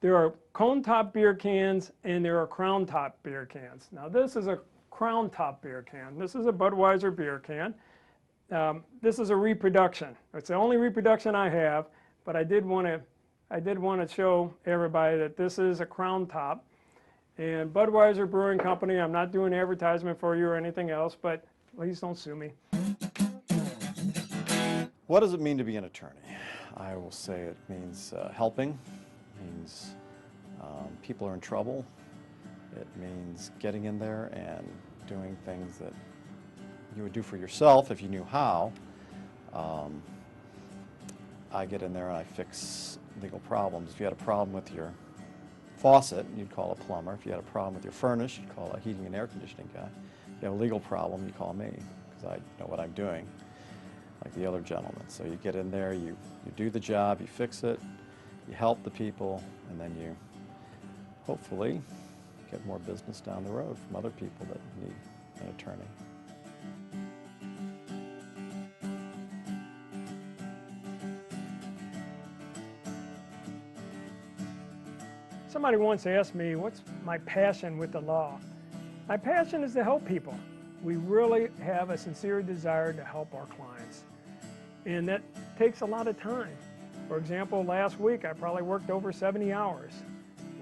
There are cone top beer cans and there are crown top beer cans. Now this is a crown top beer can. This is a Budweiser beer can. This is a reproduction. It's the only reproduction I have, but I did want to show everybody that this is a crown top. And Budweiser Brewing Company, I'm not doing advertisement for you or anything else, but please don't sue me. What does it mean to be an attorney? I will say it means helping. It means people are in trouble. It means getting in there and doing things that you would do for yourself if you knew how. I get in there and I fix legal problems. If you had a problem with your faucet, you'd call a plumber. If you had a problem with your furnace, you'd call a heating and air conditioning guy. If you have a legal problem, you call me, because I know what I'm doing, like the other gentleman. So you get in there, you do the job, you fix it, you help the people, and then you hopefully get more business down the road from other people that need an attorney. Somebody once asked me, what's my passion with the law? My passion is to help people. We really have a sincere desire to help our clients. And that takes a lot of time. For example, last week I probably worked over 70 hours.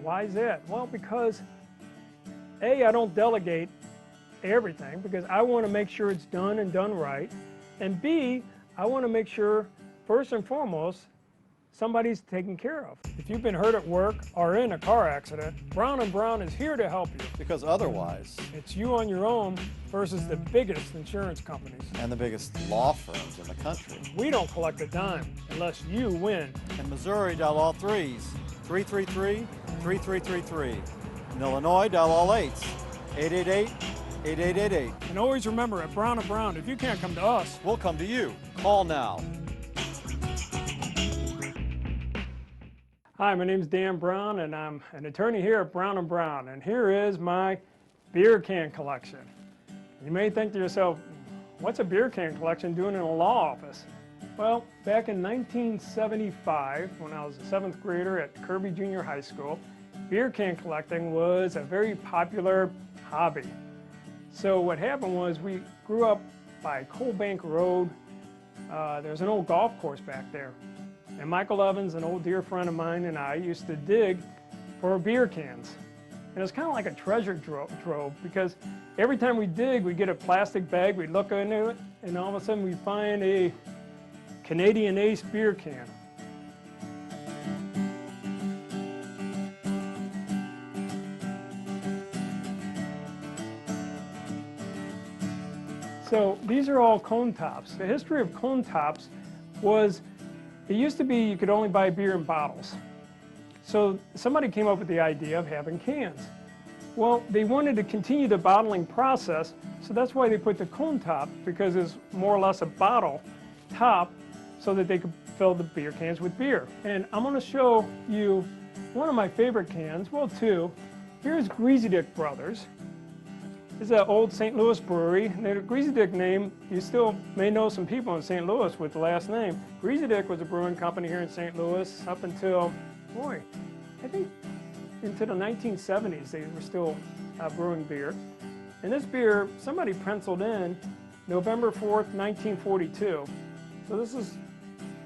Why is that? Well, because A, I don't delegate everything because I want to make sure it's done and done right. And B, I want to make sure, first and foremost, somebody's taken care of. If you've been hurt at work or in a car accident, Brown & Brown is here to help you. Because otherwise, it's you on your own versus the biggest insurance companies. And the biggest law firms in the country. We don't collect a dime unless you win. In Missouri, dial all threes, 333-3333. In Illinois, dial all eights, 888-8888. And always remember, at Brown & Brown, if you can't come to us, we'll come to you. Call now. Hi, my name is Dan Brown, and I'm an attorney here at Brown & Brown, and here is my beer can collection. You may think to yourself, what's a beer can collection doing in a law office? Well, back in 1975, when I was a 7th grader at Kirby Junior High School, beer can collecting was a very popular hobby. So what happened was we grew up by Coal Bank Road. There's an old golf course back there. And Michael Evans, an old dear friend of mine, and I used to dig for beer cans. And it was kind of like a treasure trove because every time we dig, we'd get a plastic bag, we'd look into it, and all of a sudden we'd find a Canadian Ace beer can. So these are all cone tops. The history of cone tops was, it used to be you could only buy beer in bottles. So somebody came up with the idea of having cans. Well, they wanted to continue the bottling process, so that's why they put the cone top, because it's more or less a bottle top so that they could fill the beer cans with beer. And I'm going to show you one of my favorite cans, well, two. Here's Greasy Dick Brothers. This is an old St. Louis brewery. The Greasy Dick name, you still may know some people in St. Louis with the last name. Greasy Dick was a brewing company here in St. Louis up until, boy, I think into the 1970s they were still brewing beer. And this beer, somebody penciled in November 4th, 1942. So this is,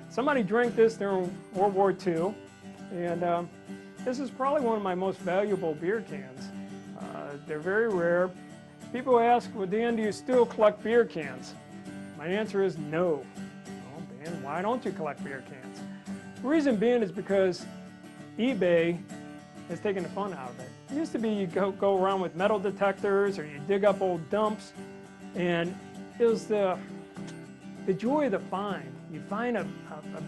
somebody drank this during World War II. And this is probably one of my most valuable beer cans. They're very rare. People ask, well, Dan, do you still collect beer cans? My answer is no. Well, Dan, why don't you collect beer cans? The reason being is because eBay has taken the fun out of it. It used to be you go around with metal detectors or you dig up old dumps, and it was the joy of the find. You find a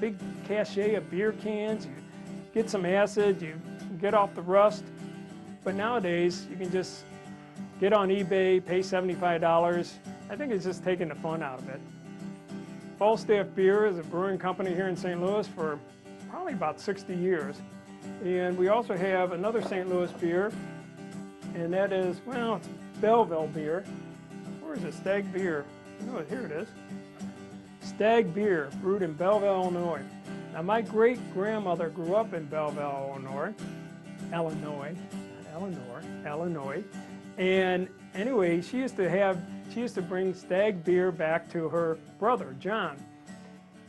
big cache of beer cans, you get some acid, you get off the rust, but nowadays you can just get on eBay, pay $75. I think it's just taking the fun out of it. Falstaff Beer is a brewing company here in St. Louis for probably about 60 years. And we also have another St. Louis beer, and that is, well, it's Belleville beer. Where is it? Stag Beer. Oh, here it is. Stag Beer, brewed in Belleville, Illinois. Now, my great-grandmother grew up in Belleville, Illinois, Illinois, not Eleanor, Illinois. And anyway, she used to bring stag beer back to her brother, John.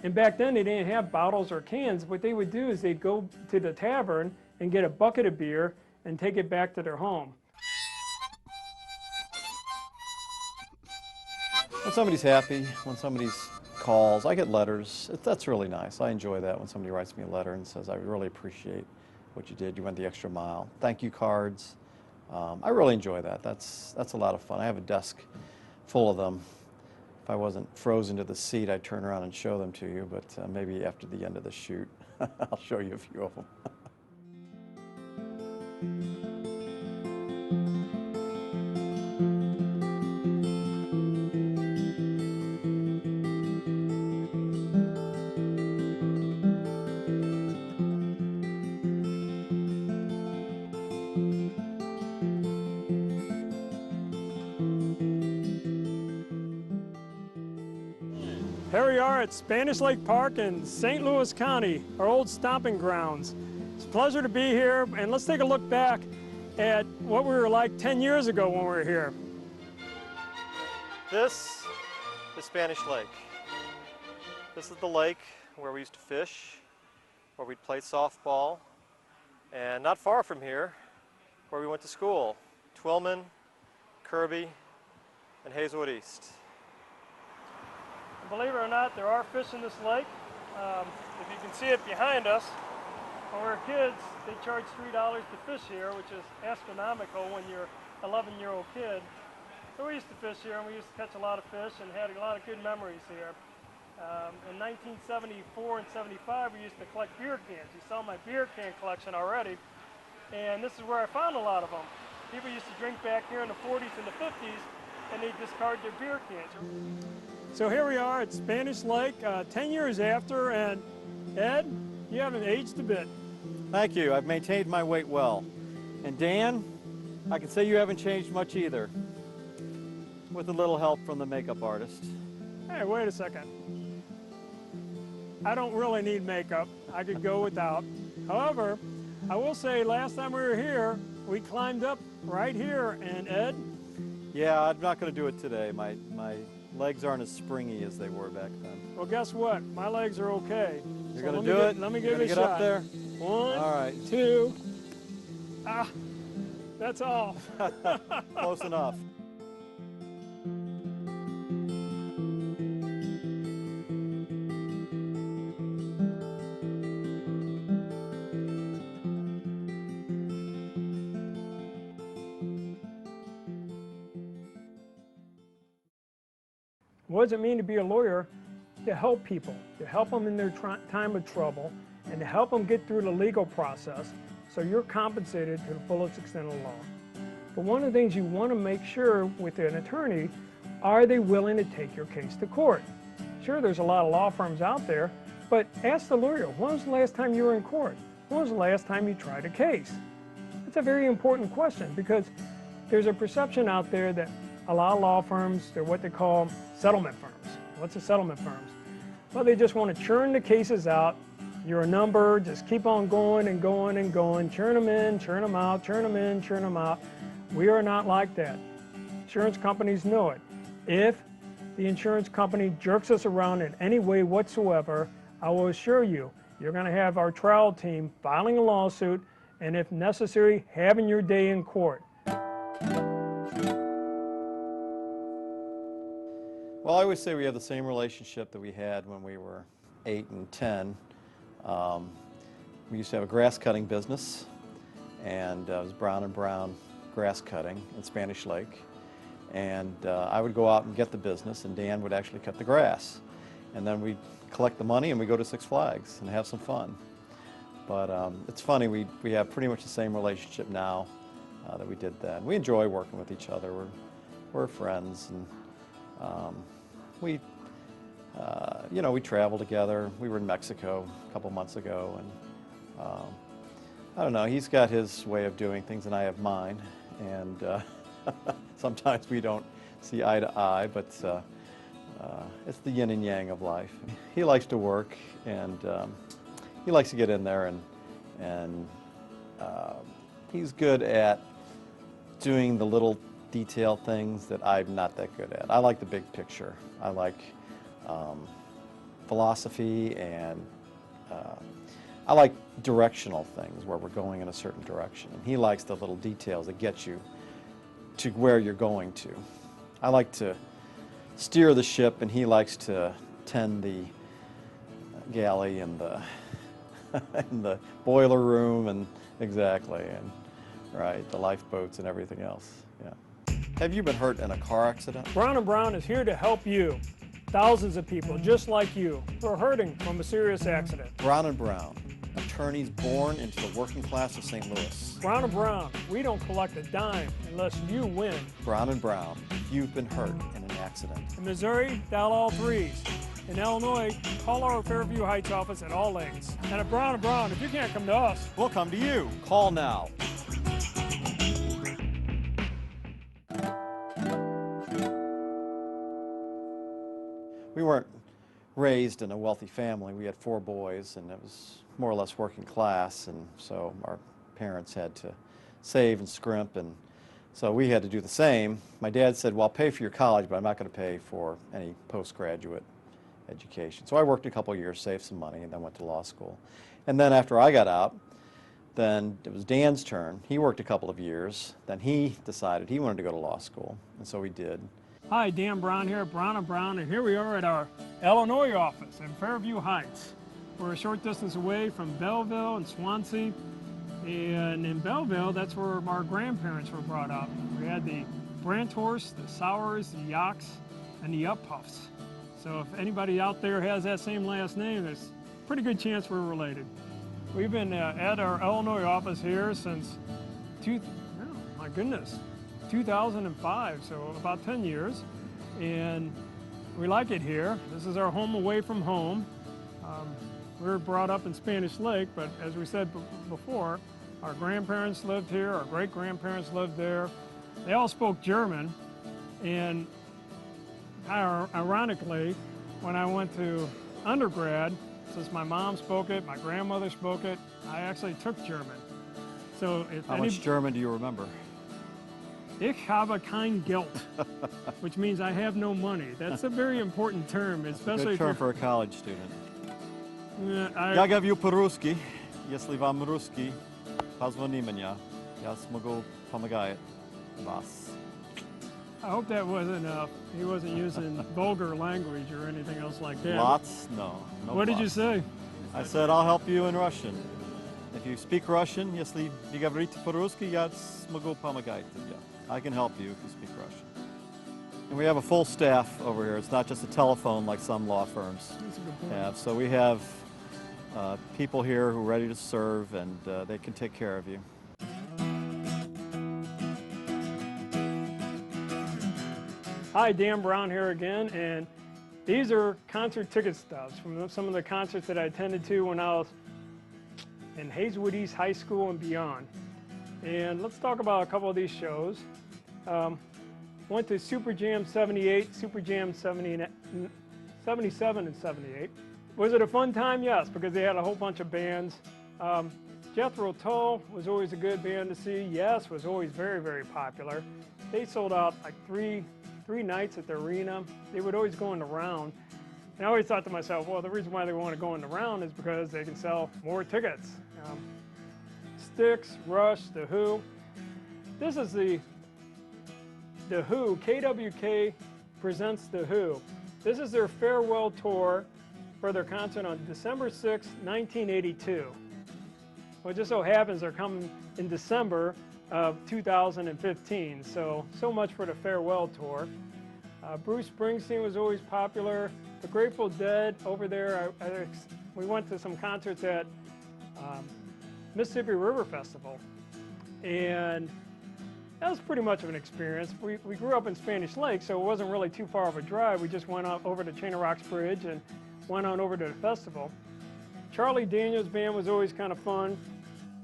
And back then they didn't have bottles or cans. What they would do is they'd go to the tavern and get a bucket of beer and take it back to their home. When somebody's happy, when somebody's calls, I get letters. That's really nice. I enjoy that when somebody writes me a letter and says, I really appreciate what you did. You went the extra mile. Thank you cards. I really enjoy that. That's a lot of fun. I have a desk full of them. If I wasn't frozen to the seat, I'd turn around and show them to you, but maybe after the end of the shoot, I'll show you a few of them. Here we are at Spanish Lake Park in St. Louis County, our old stomping grounds. It's a pleasure to be here, and let's take a look back at what we were like 10 years ago when we were here. This is Spanish Lake. This is the lake where we used to fish, where we'd play softball, and not far from here, where we went to school, Twillman, Kirby, and Hazelwood East. Believe it or not, there are fish in this lake. If you can see it behind us, when we were kids, they charged $3 to fish here, which is astronomical when you're an 11-year-old kid. So we used to fish here, and we used to catch a lot of fish and had a lot of good memories here. In 1974 and 75, we used to collect beer cans. You saw my beer can collection already, and this is where I found a lot of them. People used to drink back here in the 40s and the 50s, and they discard their beer cans. So here we are at Spanish Lake, 10 years after, and Ed, you haven't aged a bit. Thank you. I've maintained my weight well. And Dan, I can say you haven't changed much either, with a little help from the makeup artist. Hey, wait a second. I don't really need makeup. I could go without. However, I will say last time we were here, we climbed up right here, and Ed? Yeah, I'm not going to do it today. My legs aren't as springy as they were back then. Well, guess what? My legs are okay. You're going to do it? Let me give it a shot. Get up there? 1, all right. 2. That's all. Close enough. What does it mean to be a lawyer? To help people, to help them in their time of trouble, and to help them get through the legal process so you're compensated to the fullest extent of the law. But one of the things you want to make sure with an attorney, are they willing to take your case to court? Sure, there's a lot of law firms out there, but ask the lawyer, when was the last time you were in court? When was the last time you tried a case? That's a very important question, because there's a perception out there that a lot of law firms, they're what they call settlement firms. What's a settlement firms? Well, they just want to churn the cases out. You're a number, just keep on going and going and going. Churn them in, churn them out, churn them in, churn them out. We are not like that. Insurance companies know it. If the insurance company jerks us around in any way whatsoever, I will assure you, you're going to have our trial team filing a lawsuit, and if necessary, having your day in court. Well, I always say we have the same relationship that we had when we were 8 and 10. We used to have a grass cutting business, and it was Brown & Brown grass cutting in Spanish Lake. And I would go out and get the business, and Dan would actually cut the grass. And then we'd collect the money and we'd go to Six Flags and have some fun. But it's funny, we have pretty much the same relationship now that we did then. We enjoy working with each other. We're friends, and we travel together. We were in Mexico a couple months ago, and I don't know, he's got his way of doing things and I have mine, and sometimes we don't see eye to eye, but it's the yin and yang of life. He likes to work, and he likes to get in there and He's good at doing the little detail things that I'm not that good at. I like the big picture. I like philosophy, and I like directional things where we're going in a certain direction. And he likes the little details that get you to where you're going to. I like to steer the ship, and he likes to tend the galley and the and the boiler room, and exactly, and right, the lifeboats and everything else. Yeah. Have you been hurt in a car accident? Brown & Brown is here to help you. Thousands of people just like you who are hurting from a serious accident. Brown & Brown, attorneys born into the working class of St. Louis. Brown & Brown, we don't collect a dime unless you win. Brown & Brown, if you've been hurt in an accident. In Missouri, dial all threes. In Illinois, call our Fairview Heights office at all lanes. And at Brown & Brown, if you can't come to us, We'll come to you. Call now. We weren't raised in a wealthy family. We had 4 boys, and it was more or less working class, and so our parents had to save and scrimp, and so we had to do the same. My dad said, well, I'll pay for your college, but I'm not going to pay for any postgraduate education. So I worked a couple of years, saved some money, and then went to law school. And then after I got out, then it was Dan's turn. He worked a couple of years. Then he decided he wanted to go to law school, and so he did. hi, Dan Brown here at Brown & Brown, and here we are at our Illinois office in Fairview Heights. We're a short distance away from Belleville and Swansea, and in Belleville, that's where our grandparents were brought up. We had the Branthorst, the Sowers, the Yocks, and the Uppuffs. So if anybody out there has that same last name, there's a pretty good chance we're related. We've been at our Illinois office here since, oh my goodness, 2005, so about 10 years, and we like it here. This is our home away from home. We were brought up in Spanish Lake, but as we said before, our grandparents lived here, our great-grandparents lived there. They all spoke German, and ironically, when I went to undergrad, since my mom spoke it, my grandmother spoke it, I actually took German. So if How much German do you remember? Ich habe kein Geld, which means I have no money. That's a very important term, especially Good term for a college student. I Я говорю по-русски. Если вам русский, позвони меня. Я смогу помогать вас. hope that wasn't, he wasn't using vulgar language or anything else like that. Lots? No. No What did you lots. say? I said, I'll help you in Russian. If you speak Russian, если вы говорите по-русски, я смогу помогать тебе. I can help you if you speak Russian. And we have a full staff over here. It's not just a telephone like some law firms That's a good point. have. So we have people here who are ready to serve, and they can take care of you. Hi, Dan Brown here again, and these are concert ticket stubs from some of the concerts that I attended to when I was in Hazelwood East High School and beyond. And let's talk about a couple of these shows. Went to Super Jam 78, Super Jam 77 and 78. Was it a fun time? Yes, because they had a whole bunch of bands. Jethro Tull was always a good band to see. Yes was always very, very popular. They sold out like three nights at the arena. They would always go in the round. And I always thought to myself, well, the reason why they want to go in the round is because they can sell more tickets. Styx, Rush, The Who. This is the Who. KWK presents The Who. This is their farewell tour for their concert on December 6, 1982. Well, it just so happens they're coming in December of 2015, so much for the farewell tour. Bruce Springsteen was always popular. The Grateful Dead over there, we went to some concerts at Mississippi River Festival, and that was pretty much of an experience. We grew up in Spanish Lake, so it wasn't really too far of a drive. We just went out over to Chain of Rocks Bridge and went on over to the festival. Charlie Daniels Band was always kind of fun.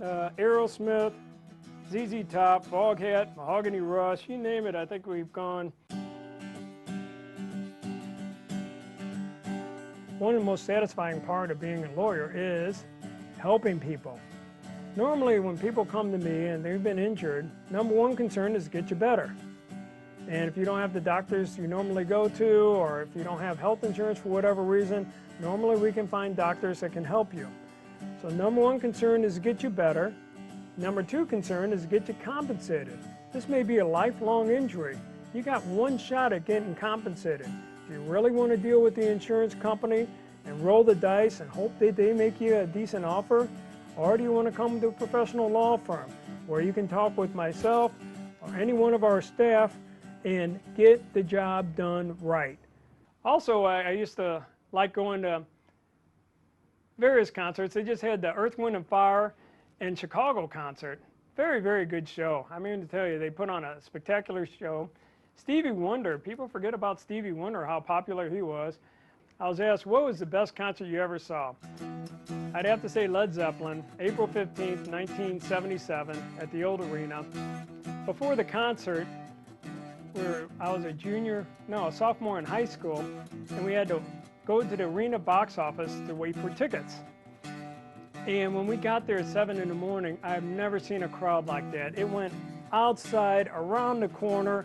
Aerosmith, ZZ Top, Foghat, Mahogany Rush, you name it, I think we've gone. One of the most satisfying part of being a lawyer is helping people. Normally when people come to me and they've been injured, number one concern is to get you better. And if you don't have the doctors you normally go to, or if you don't have health insurance for whatever reason, normally we can find doctors that can help you. So number one concern is to get you better. Number two concern is to get you compensated. This may be a lifelong injury. You got one shot at getting compensated. If you really want to deal with the insurance company and roll the dice and hope that they make you a decent offer, or do you want to come to a professional law firm where you can talk with myself or any one of our staff and get the job done right. Also, I used to like going to various concerts. They just had the Earth, Wind & Fire in Chicago concert. Very, very good show. I mean to tell you, they put on a spectacular show. Stevie Wonder, people forget about Stevie Wonder, how popular he was. I was asked, what was the best concert you ever saw? I'd have to say Led Zeppelin, April 15th, 1977, at the old arena. Before the concert, I was a sophomore in high school, and we had to go to the arena box office to wait for tickets. And when we got there at 7 in the morning, I've never seen a crowd like that. It went outside, around the corner,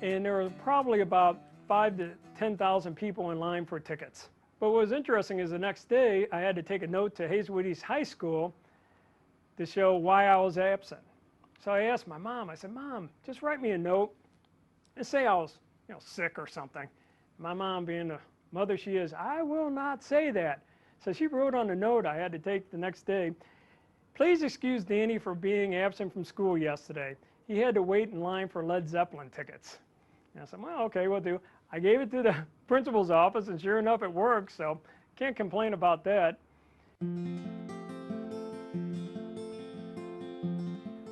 and there were probably about 5,000 to 10,000 people in line for tickets. But what was interesting is the next day, I had to take a note to Hazelwood East High School to show why I was absent. So I asked my mom, I said, Mom, just write me a note and say I was sick or something. My mom, being the mother she is, I will not say that. So she wrote on the note I had to take the next day, please excuse Danny for being absent from school yesterday. He had to wait in line for Led Zeppelin tickets. And I said, well, okay, we'll do. I gave it to the principal's office, and sure enough, it worked, so can't complain about that.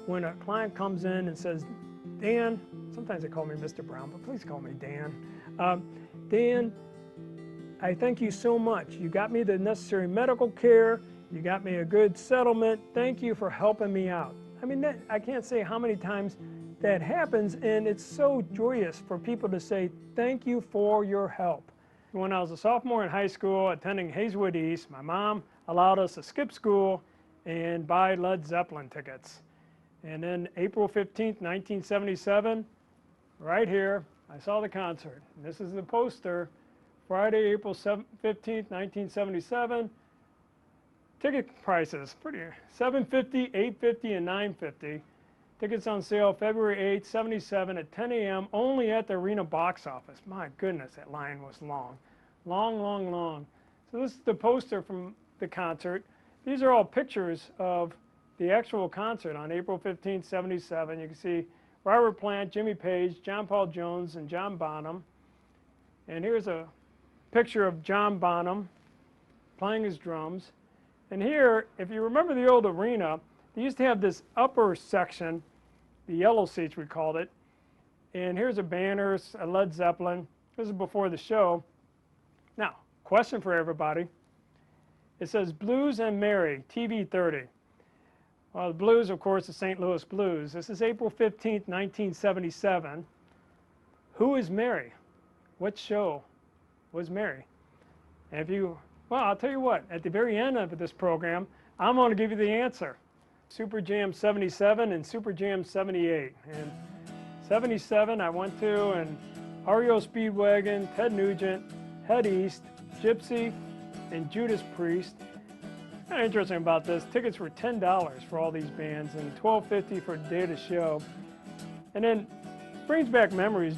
When a client comes in and says, Dan, sometimes they call me Mr. Brown, but please call me Dan. Dan, I thank you so much. You got me the necessary medical care. You got me a good settlement. Thank you for helping me out. I mean, I can't say how many times that happens, and it's so joyous for people to say, thank you for your help. When I was a sophomore in high school attending Hazelwood East, my mom allowed us to skip school and buy Led Zeppelin tickets. And then April 15th, 1977, right here, I saw the concert. And this is the poster, Friday, April 15th, 1977. Ticket prices, pretty, $7.50, $8.50, and $9.50. Tickets on sale February 8th, 77 at 10 a.m. only at the arena box office. My goodness, that line was long. Long, long, long. So this is the poster from the concert. These are all pictures of the actual concert on April 15th, 77. You can see Robert Plant, Jimmy Page, John Paul Jones, and John Bonham. And here's a picture of John Bonham playing his drums. And here, if you remember the old arena, they used to have this upper section, the yellow seats we called it. And here's a banner, a Led Zeppelin. This is before the show. Now, question for everybody. It says Blues and Mary, TV 30. Well, the Blues, of course, the St. Louis Blues. This is April 15th, 1977. Who is Mary? What show was Mary? And well, I'll tell you what, at the very end of this program, I'm going to give you the answer. Super Jam 77 and Super Jam 78. And 77 I went to, and REO Speedwagon, Ted Nugent, Head East, Gypsy, and Judas Priest. Kind of interesting about this, tickets were $10 for all these bands and $12.50 for the day of the show. And then brings back memories.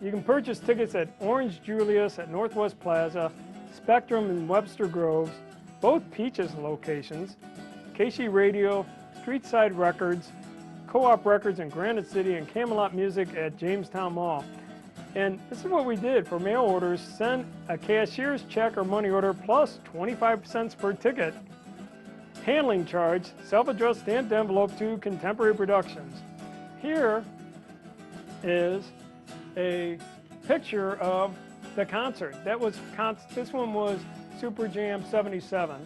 You can purchase tickets at Orange Julius at Northwest Plaza, Spectrum in Webster Groves, both Peaches locations, KC Radio, Streetside Records, Co-op Records in Granite City, and Camelot Music at Jamestown Mall. And this is what we did for mail orders. Send a cashier's check or money order plus 25 cents per ticket. Handling charge, self-addressed stamped envelope to Contemporary Productions. Here is a picture of the concert. This one was Super Jam 77.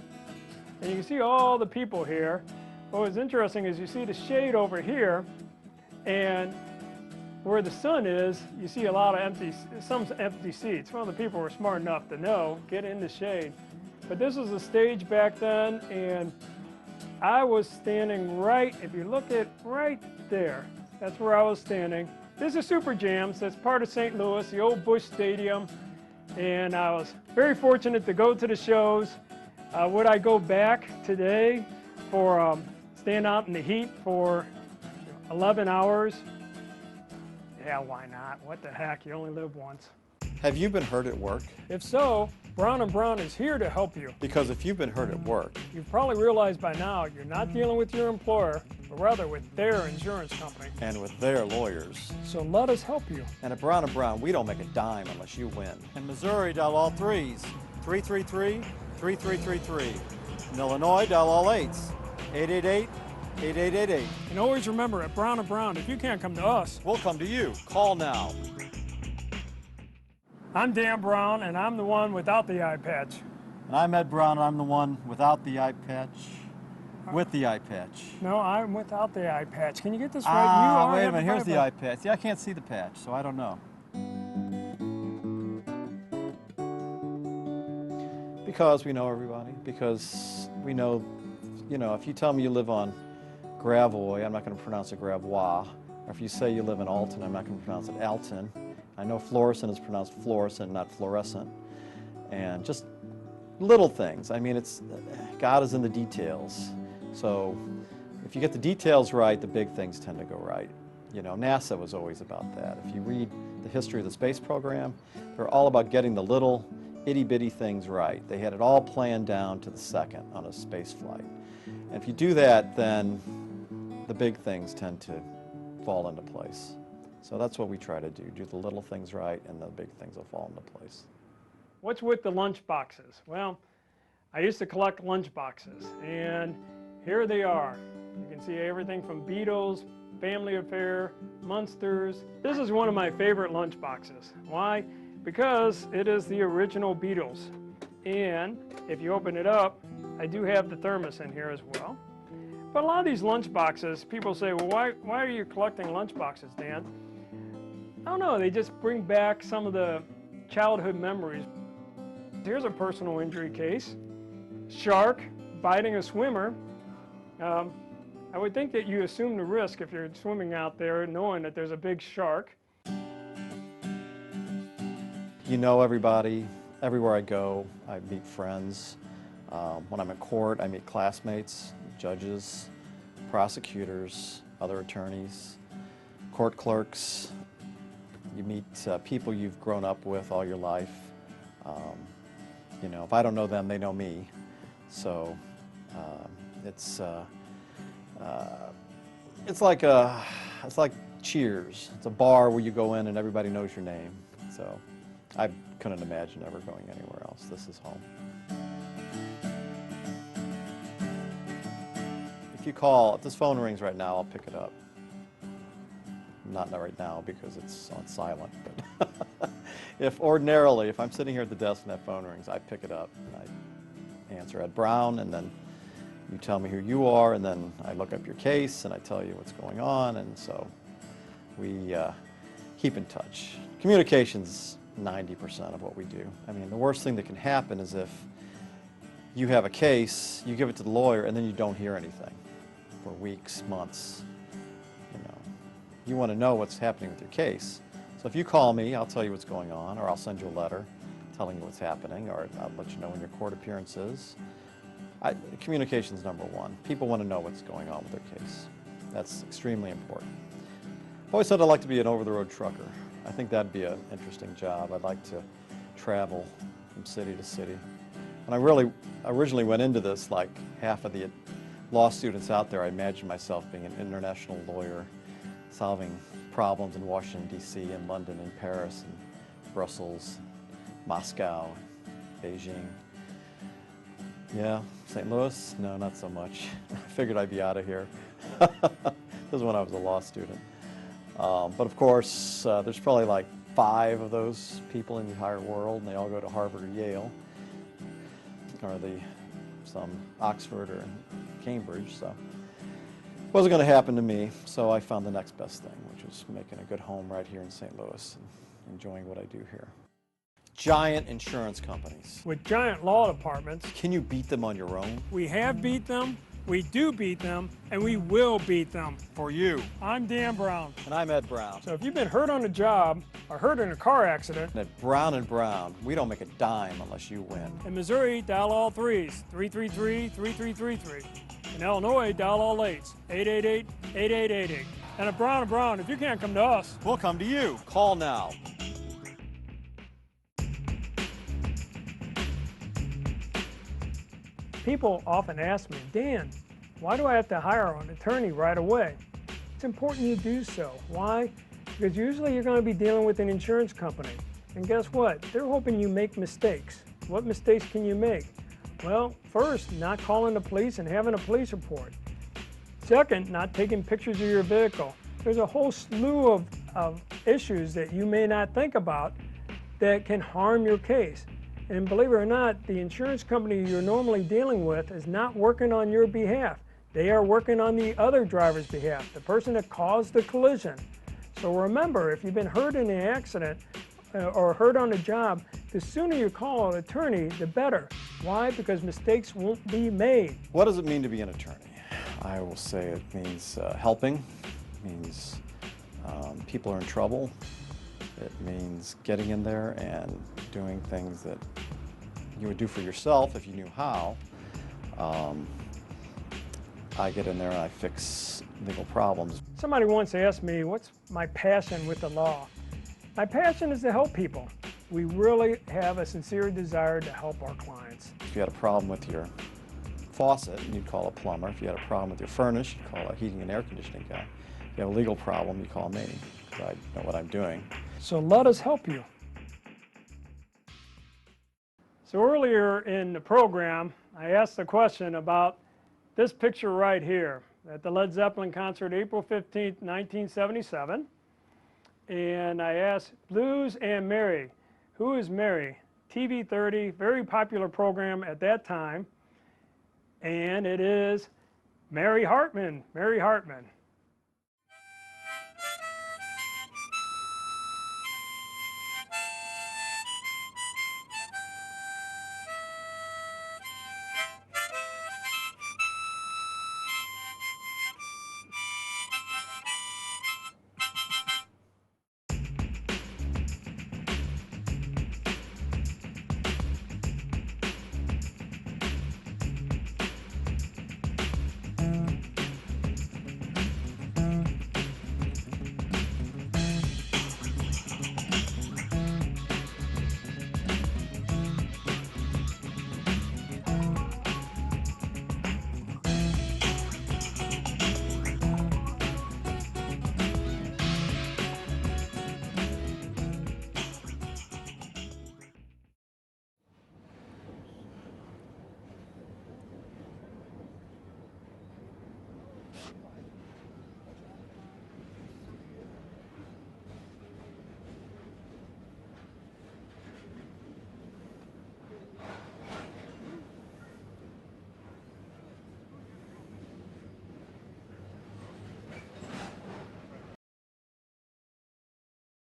And you can see all the people here. What was interesting is you see the shade over here, and where the sun is, you see a lot of some empty seats. Well, the people were smart enough to know, get in the shade. But this was the stage back then, and I was standing right, if you look at right there, that's where I was standing. This is Super Jams, that's part of St. Louis, the old Busch Stadium, and I was very fortunate to go to the shows. Would I go back today for stand out in the heat for 11 hours? Yeah, why not? What the heck, you only live once. Have you been hurt at work? If so, Brown & Brown is here to help you. Because if you've been hurt at work, You've probably realized by now you're not dealing with your employer, but rather with their insurance company. and with their lawyers, So let us help you. and at Brown & Brown, we don't make a dime unless you win. In Missouri, dial all threes, 333-3333. In Illinois, dial all eights, 888-8888. And always remember, at Brown & Brown, if you can't come to us, We'll come to you. Call now. I'm Dan Brown, and I'm the one without the eye patch. And I'm Ed Brown, and I'm the one without the eye patch, with the eye patch. No, I'm without the eye patch. Can you get this right? You are Wait a having minute, here's the eye eye patch. See, I can't see the patch, so I don't know. Because we know everybody, because we know, if you tell me you live on Gravois, I'm not going to pronounce it Gravois. Or if you say you live in Alton, I'm not going to pronounce it Alton. I know fluorescent is pronounced fluorescent, not fluorescent. And just little things. I mean, God is in the details. So if you get the details right, the big things tend to go right. NASA was always about that. If you read the history of the space program, they're all about getting the little itty-bitty things right. They had it all planned down to the second on a space flight. And if you do that, then the big things tend to fall into place. So that's what we try to do the little things right, and the big things will fall into place. What's with the lunch boxes? Well, I used to collect lunch boxes, and here they are. You can see everything from Beatles, Family Affair, Munsters. This is one of my favorite lunch boxes. Why? Because it is the original Beatles. And if you open it up, I do have the thermos in here as well. But a lot of these lunch boxes, people say, well, why are you collecting lunch boxes, Dan? I don't know, they just bring back some of the childhood memories. Here's a personal injury case. Shark biting a swimmer. I would think that you assume the risk if you're swimming out there knowing that there's a big shark. You know everybody. Everywhere I go, I meet friends. When I'm in court, I meet classmates, judges, prosecutors, other attorneys, court clerks. You meet people you've grown up with all your life. If I don't know them, they know me. So it's like Cheers. It's a bar where you go in and everybody knows your name. So I couldn't imagine ever going anywhere else. This is home. If you call, if this phone rings right now, I'll pick it up. Not right now because it's on silent, but if I'm sitting here at the desk and that phone rings, I pick it up and I answer Ed Brown, and then you tell me who you are, and then I look up your case and I tell you what's going on, and so we keep in touch. Communication's 90% of what we do. I mean, the worst thing that can happen is if you have a case, you give it to the lawyer, and then you don't hear anything for weeks, months. You want to know what's happening with your case. So if you call me, I'll tell you what's going on, or I'll send you a letter telling you what's happening, or I'll let you know when your court appearance is. Communication's number one. People want to know what's going on with their case. That's extremely important. I've always said I'd like to be an over-the-road trucker. I think that'd be an interesting job. I'd like to travel from city to city. When I really originally went into this, like half of the law students out there, I imagined myself being an international lawyer, solving problems in Washington, D.C., and London, and Paris, and Brussels, Moscow, Beijing. Yeah, St. Louis? No, not so much. I figured I'd be out of here. This is when I was a law student. But of course, there's probably like 5 of those people in the entire world, and they all go to Harvard or Yale, or some Oxford or Cambridge. So it wasn't going to happen to me, so I found the next best thing, which was making a good home right here in St. Louis and enjoying what I do here. Giant insurance companies. With giant law departments, Can you beat them on your own? we have beat them. We do beat them, and we will beat them. For you. I'm Dan Brown. And I'm Ed Brown. So if you've been hurt on the job or hurt in a car accident, And at Brown & Brown, we don't make a dime unless you win. in Missouri, dial all threes, 333-3333. In Illinois, dial all eights, 888-8888. And at Brown & Brown, if you can't come to us, We'll come to you. Call now. people often ask me, Dan, why do I have to hire an attorney right away? It's important you do so. Why? Because usually you're going to be dealing with an insurance company. And guess what? They're hoping you make mistakes. What mistakes can you make? Well, first, not calling the police and having a police report. Second, not taking pictures of your vehicle. There's a whole slew of issues that you may not think about that can harm your case. And believe it or not, the insurance company you're normally dealing with is not working on your behalf. They are working on the other driver's behalf, the person that caused the collision. So remember, if you've been hurt in an accident or hurt on the job, the sooner you call an attorney, the better. Why? Because mistakes won't be made. What does it mean to be an attorney? I will say it means helping. It means people are in trouble. It means getting in there and doing things that you would do for yourself if you knew how. I get in there and I fix legal problems. Somebody once asked me, what's my passion with the law? My passion is to help people. We really have a sincere desire to help our clients. If you had a problem with your faucet, you'd call a plumber. If you had a problem with your furnace, you'd call a heating and air conditioning guy. If you have a legal problem, you call me, because I know what I'm doing. So let us help you. So earlier in the program, I asked the question about this picture right here at the Led Zeppelin concert, April 15th, 1977. And I asked Blues and Mary. Who is Mary? TV 30, very popular program at that time. And it is Mary Hartman. Mary Hartman.